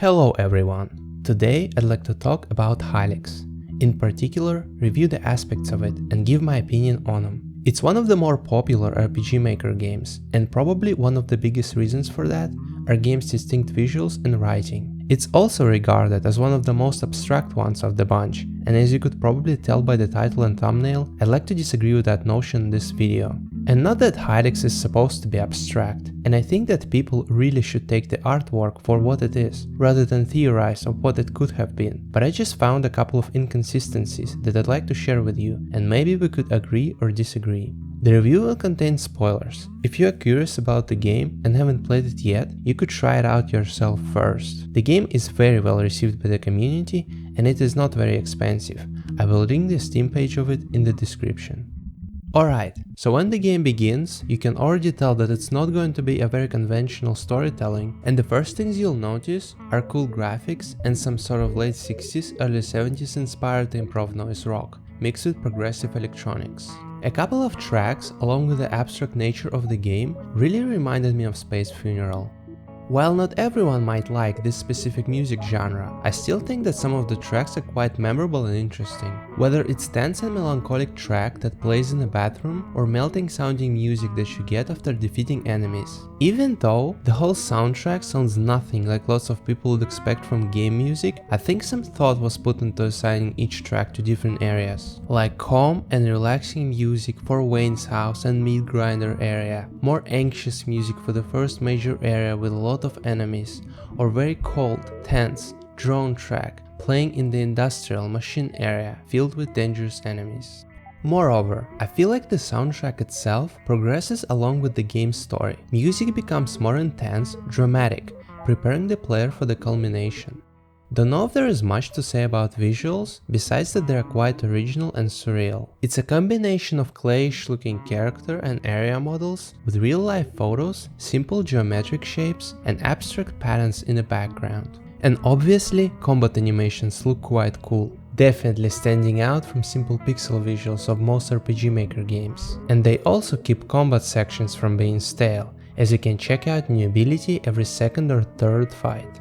Hello everyone! Today I'd like to talk about Hylics. In particular, review the aspects of it and give my opinion on them. It's one of the more popular RPG Maker games, and probably one of the biggest reasons for that are game's distinct visuals and writing. It's also regarded as one of the most abstract ones of the bunch, and as you could probably tell by the title and thumbnail, I'd like to disagree with that notion in this video. And not that Hylics is supposed to be abstract, and I think that people really should take the artwork for what it is, rather than theorize of what it could have been. But I just found a couple of inconsistencies that I'd like to share with you, and maybe we could agree or disagree. The review will contain spoilers. If you are curious about the game and haven't played it yet, you could try it out yourself first. The game is very well received by the community and it is not very expensive. I will link the Steam page of it in the description. Alright, so when the game begins, you can already tell that it's not going to be a very conventional storytelling, and the first things you'll notice are cool graphics and some sort of late 60s, early 70s inspired improv noise rock, mixed with progressive electronics. A couple of tracks, along with the abstract nature of the game, really reminded me of Space Funeral. While not everyone might like this specific music genre, I still think that some of the tracks are quite memorable and interesting. Whether it's tense and melancholic track that plays in a bathroom, or melting sounding music that you get after defeating enemies. Even though the whole soundtrack sounds nothing like lots of people would expect from game music, I think some thought was put into assigning each track to different areas. Like calm and relaxing music for Wayne's house and meat grinder area, more anxious music for the first major area with a lot of enemies, or very cold, tense, drone track playing in the industrial machine area filled with dangerous enemies. Moreover, I feel like the soundtrack itself progresses along with the game's story. Music becomes more intense, dramatic, preparing the player for the culmination. Don't know if there is much to say about visuals, besides that they are quite original and surreal. It's a combination of clayish looking character and area models, with real life photos, simple geometric shapes, and abstract patterns in the background. And obviously, combat animations look quite cool, definitely standing out from simple pixel visuals of most RPG Maker games. And they also keep combat sections from being stale, as you can check out new ability every second or third fight.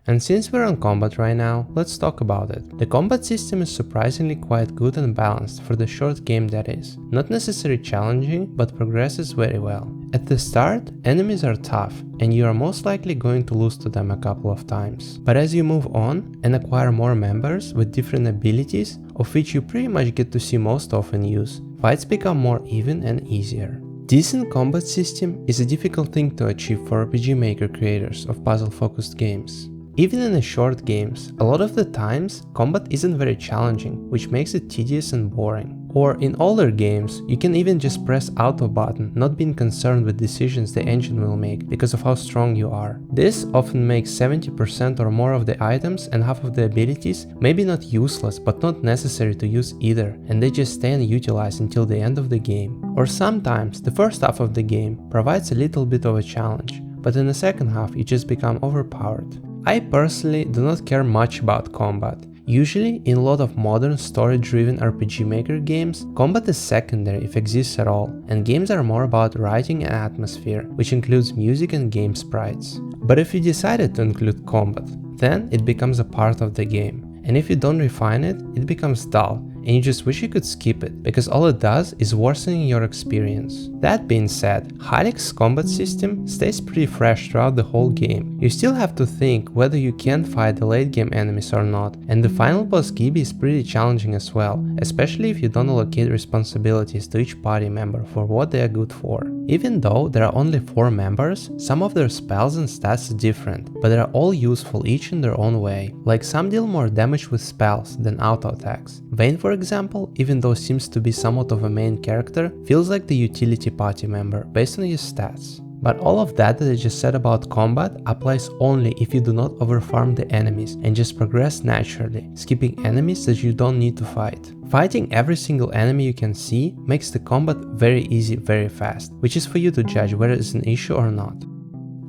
And since we're on combat right now, let's talk about it. The combat system is surprisingly quite good and balanced for the short game that is. Not necessarily challenging, but progresses very well. At the start, enemies are tough, and you are most likely going to lose to them a couple of times. But as you move on and acquire more members with different abilities, of which you pretty much get to see most often use, fights become more even and easier. Decent combat system is a difficult thing to achieve for RPG Maker creators of puzzle-focused games. Even in the short games, a lot of the times, combat isn't very challenging, which makes it tedious and boring. Or in older games, you can even just press auto button, not being concerned with decisions the engine will make because of how strong you are. This often makes 70% or more of the items and half of the abilities maybe not useless but not necessary to use either, and they just stay unutilized until the end of the game. Or sometimes the first half of the game provides a little bit of a challenge, but in the second half you just become overpowered. I personally do not care much about combat. Usually, in a lot of modern story-driven RPG Maker games, combat is secondary if exists at all, and games are more about writing and atmosphere, which includes music and game sprites. But if you decided to include combat, then it becomes a part of the game, and if you don't refine it, it becomes dull, and you just wish you could skip it, because all it does is worsening your experience. That being said, Hylics' combat system stays pretty fresh throughout the whole game. You still have to think whether you can fight the late game enemies or not, and the final boss Gibby is pretty challenging as well, especially if you don't allocate responsibilities to each party member for what they are good for. Even though there are only 4 members, some of their spells and stats are different, but they are all useful each in their own way. Like some deal more damage with spells than auto attacks. Vayne, for example, even though seems to be somewhat of a main character, feels like the utility party member based on his stats. But all of that I just said about combat applies only if you do not overfarm the enemies and just progress naturally, skipping enemies that you don't need to fight. Fighting every single enemy you can see makes the combat very easy very fast, which is for you to judge whether it's an issue or not.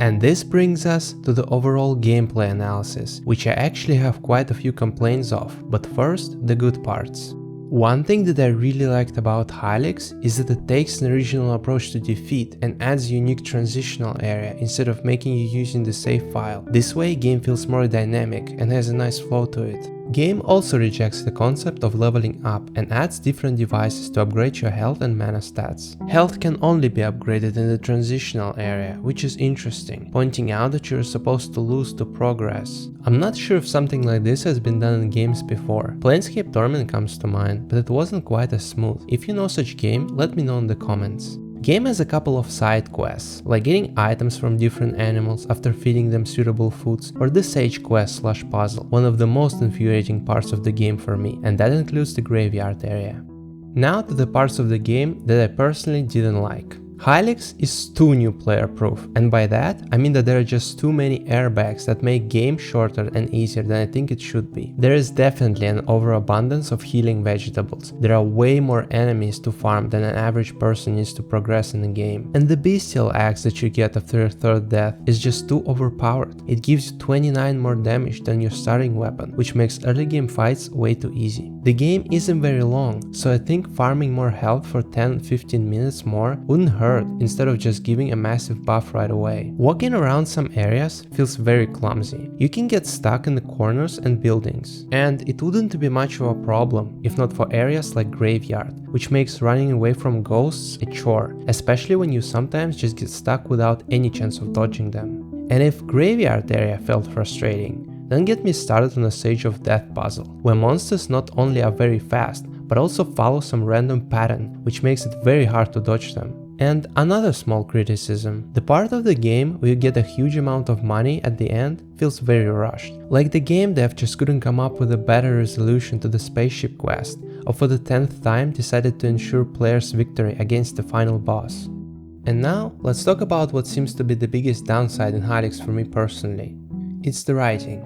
And this brings us to the overall gameplay analysis, which I actually have quite a few complaints of, but first, the good parts. One thing that I really liked about Hylics is that it takes an original approach to defeat and adds a unique transitional area instead of making you using the save file. This way game feels more dynamic and has a nice flow to it. Game also rejects the concept of leveling up and adds different devices to upgrade your health and mana stats. Health can only be upgraded in the transitional area, which is interesting, pointing out that you're supposed to lose to progress. I'm not sure if something like this has been done in games before. Planescape Torment comes to mind, but it wasn't quite as smooth. If you know such game, let me know in the comments. Game has a couple of side quests, like getting items from different animals after feeding them suitable foods, or the sage quest / puzzle, one of the most infuriating parts of the game for me, and that includes the graveyard area. Now to the parts of the game that I personally didn't like. Hylics is too new player proof, and by that I mean that there are just too many airbags that make game shorter and easier than I think it should be. There is definitely an overabundance of healing vegetables. There are way more enemies to farm than an average person needs to progress in the game. And the bestial axe that you get after your third death is just too overpowered. It gives you 29 more damage than your starting weapon, which makes early game fights way too easy. The game isn't very long, so I think farming more health for 10-15 minutes more wouldn't hurt instead of just giving a massive buff right away. Walking around some areas feels very clumsy. You can get stuck in the corners and buildings, and it wouldn't be much of a problem if not for areas like Graveyard, which makes running away from ghosts a chore, especially when you sometimes just get stuck without any chance of dodging them. And if Graveyard area felt frustrating, then get me started on a Sage of Death puzzle, where monsters not only are very fast, but also follow some random pattern, which makes it very hard to dodge them. And another small criticism, the part of the game where you get a huge amount of money at the end feels very rushed. Like the game dev just couldn't come up with a better resolution to the spaceship quest, or for the 10th time decided to ensure players' victory against the final boss. And now, let's talk about what seems to be the biggest downside in Hylics for me personally. It's the writing.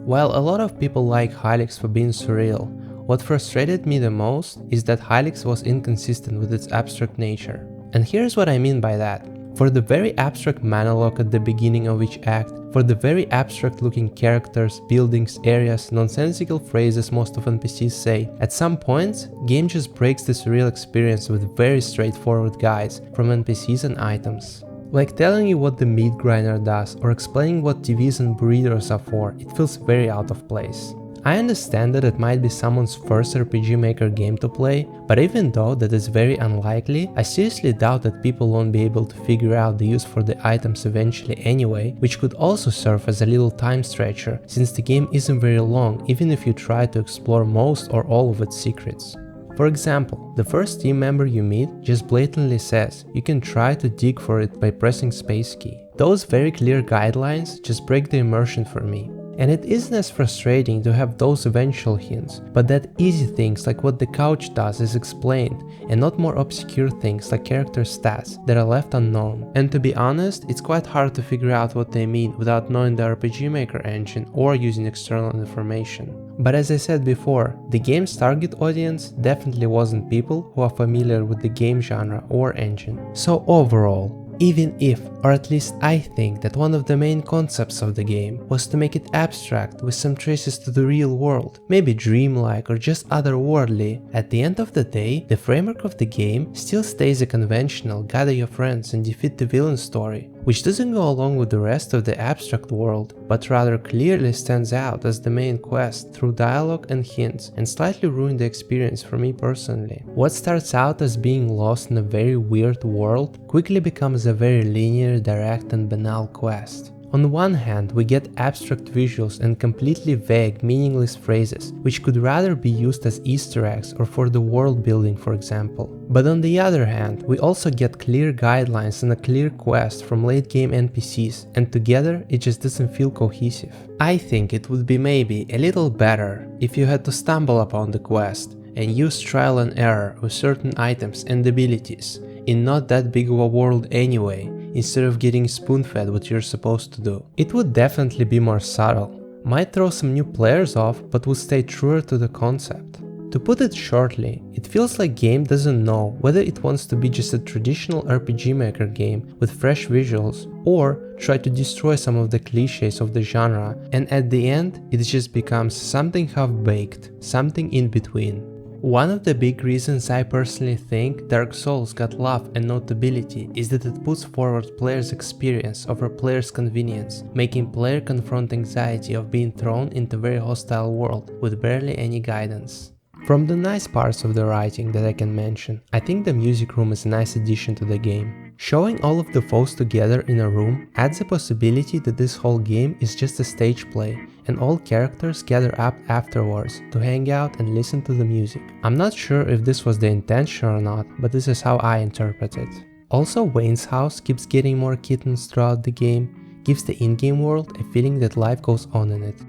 While a lot of people like Hylics for being surreal, what frustrated me the most is that Hylics was inconsistent with its abstract nature. And here's what I mean by that. For the very abstract monologue at the beginning of each act, for the very abstract looking characters, buildings, areas, nonsensical phrases most of NPCs say, at some points, game just breaks the surreal experience with very straightforward guides from NPCs and items. Like telling you what the meat grinder does or explaining what TVs and burritos are for, it feels very out of place. I understand that it might be someone's first RPG Maker game to play, but even though that is very unlikely, I seriously doubt that people won't be able to figure out the use for the items eventually anyway, which could also serve as a little time stretcher, since the game isn't very long even if you try to explore most or all of its secrets. For example, the first team member you meet just blatantly says you can try to dig for it by pressing space key. Those very clear guidelines just break the immersion for me. And it isn't as frustrating to have those eventual hints, but that easy things like what the couch does is explained, and not more obscure things like character stats that are left unknown. And to be honest, it's quite hard to figure out what they mean without knowing the RPG Maker engine or using external information. But as I said before, the game's target audience definitely wasn't people who are familiar with the game genre or engine. So overall, even if, or at least I think that one of the main concepts of the game was to make it abstract with some traces to the real world, maybe dreamlike or just otherworldly, at the end of the day, the framework of the game still stays a conventional gather your friends and defeat the villain story, which doesn't go along with the rest of the abstract world, but rather clearly stands out as the main quest through dialogue and hints, and slightly ruined the experience for me personally. What starts out as being lost in a very weird world quickly becomes a very linear, direct and banal quest. On one hand, we get abstract visuals and completely vague, meaningless phrases, which could rather be used as Easter eggs or for the world building, for example. But on the other hand, we also get clear guidelines and a clear quest from late game NPCs, and together it just doesn't feel cohesive. I think it would be maybe a little better if you had to stumble upon the quest and use trial and error with certain items and abilities in not that big of a world anyway, instead of getting spoon-fed what you're supposed to do. It would definitely be more subtle, might throw some new players off, but would stay truer to the concept. To put it shortly, it feels like game doesn't know whether it wants to be just a traditional RPG Maker game with fresh visuals, or try to destroy some of the cliches of the genre, and at the end it just becomes something half-baked, something in between. One of the big reasons I personally think Dark Souls got love and notability is that it puts forward players' experience over players' convenience, making player confront anxiety of being thrown into a very hostile world with barely any guidance. From the nice parts of the writing that I can mention, I think the music room is a nice addition to the game. Showing all of the foes together in a room adds the possibility that this whole game is just a stage play, and all characters gather up afterwards to hang out and listen to the music. I'm not sure if this was the intention or not, but this is how I interpret it. Also, Wayne's house keeps getting more kittens throughout the game, gives the in-game world a feeling that life goes on in it.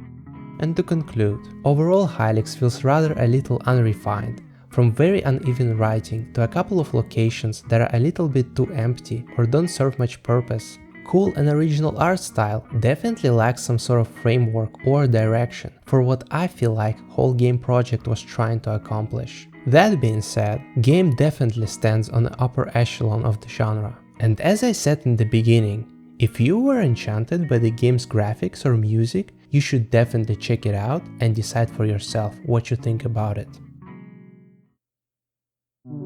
And to conclude, overall Hylics feels rather a little unrefined, from very uneven writing to a couple of locations that are a little bit too empty or don't serve much purpose. Cool and original art style definitely lacks some sort of framework or direction for what I feel like whole game project was trying to accomplish. That being said, game definitely stands on the upper echelon of the genre. And as I said in the beginning, if you were enchanted by the game's graphics or music, you should definitely check it out and decide for yourself what you think about it.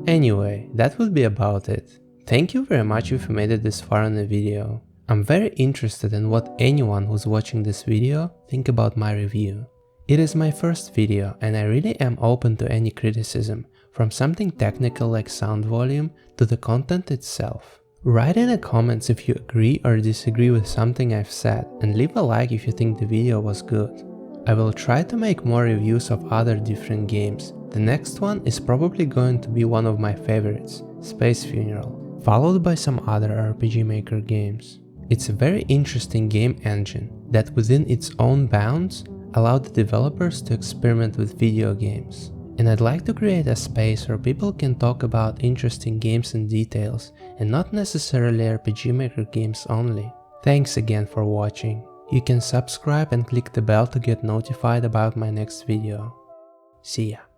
Anyway, that would be about it. Thank you very much if you made it this far in the video. I'm very interested in what anyone who's watching this video think about my review. It is my first video and I really am open to any criticism, from something technical like sound volume to the content itself. Write in the comments if you agree or disagree with something I've said, and leave a like if you think the video was good. I will try to make more reviews of other different games. The next one is probably going to be one of my favorites, Space Funeral, followed by some other RPG Maker games. It's a very interesting game engine that within its own bounds allowed the developers to experiment with video games. And I'd like to create a space where people can talk about interesting games and details, and not necessarily RPG Maker games only. Thanks again for watching. You can subscribe and click the bell to get notified about my next video. See ya.